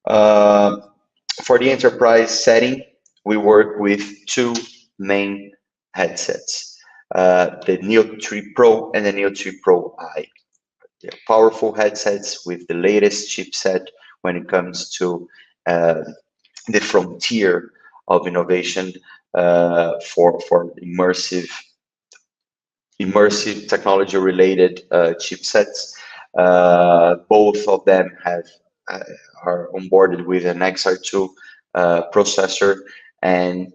Uh, for the enterprise setting, we work with two main headsets, the Neo 3 Pro and the Neo 3 Pro I. They're powerful headsets with the latest chipset when it comes to uh, the frontier of innovation for immersive technology related chipsets. Both of them have uh, are onboarded with an XR2 processor, and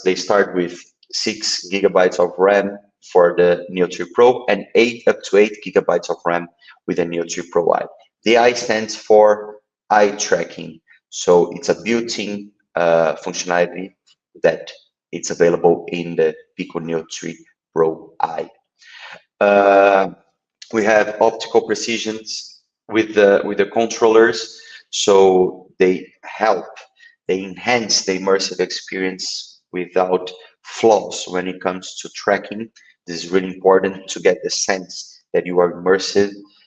they start with 6 GB of RAM for the Neo 3 Pro and up to 8 GB of RAM with the Neo 3 Pro I. The I stands for eye tracking, so it's a built-in functionality that it's available in the Pico Neo 3 Pro I. Uh, we have optical precisions with the controllers, so they enhance the immersive experience without flaws when it comes to tracking. This is really important to get the sense that you are immersed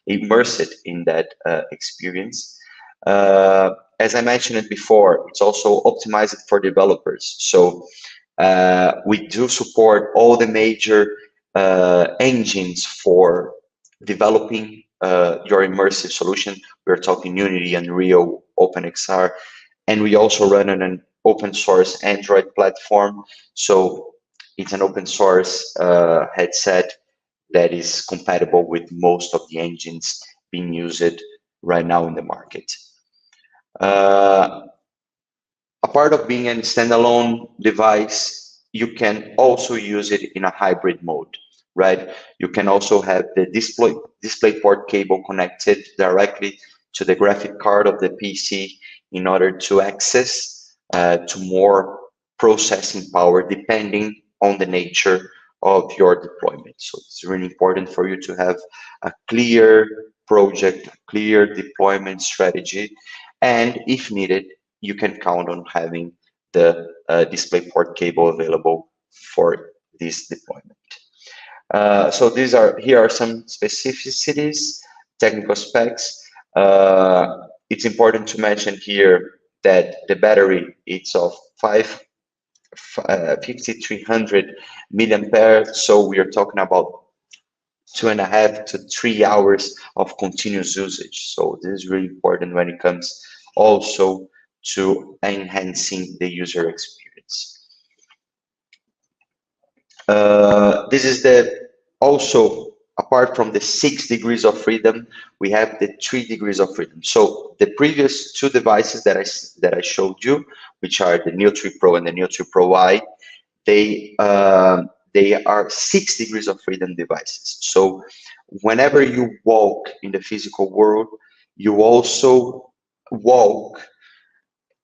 in that experience. As I mentioned it before, it's also optimized for developers. So we do support all the major engines for developing your immersive solution. We're talking Unity, Unreal, OpenXR, and we also run on an open source Android platform. So it's an open source headset that is compatible with most of the engines being used right now in the market. A part of being a standalone device, you can also use it in a hybrid mode, right? You can also have the DisplayPort cable connected directly to the graphic card of the PC in order to access to more processing power depending on the nature of your deployment. So it's really important for you to have a clear project, a clear deployment strategy, and if needed, you can count on having the DisplayPort cable available for this deployment. So here are some specificities, technical specs. It's important to mention here that the battery it's of 5,300 milliampere. So we are talking about 2.5 to 3 hours of continuous usage. So this is really important when it comes also to enhancing the user experience. This is also, apart from the 6 degrees of freedom, we have the 3 degrees of freedom. So the previous two devices that I showed you, which are the Neo 3 Pro and the Neo 3 Pro I, they are 6 degrees of freedom devices. So whenever you walk in the physical world, you also walk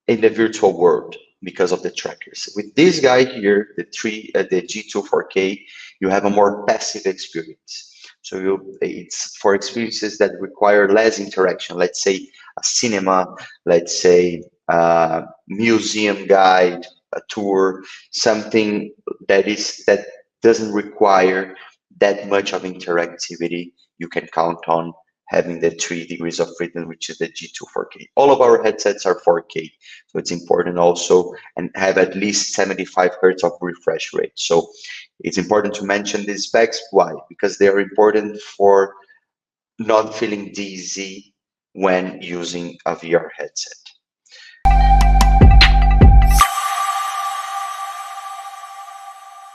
in the virtual world because of the trackers. With this guy here, the G2 4K, you have a more passive experience. So it's for experiences that require less interaction. Let's say a cinema, let's say a museum guide, a tour, something that doesn't require that much of interactivity. You can count on having the 3 degrees of freedom, which is the G2 4K. All of our headsets are 4K, so it's important also, and have at least 75 Hertz of refresh rate. So it's important to mention these specs. Why? Because they are important for not feeling dizzy when using a VR headset.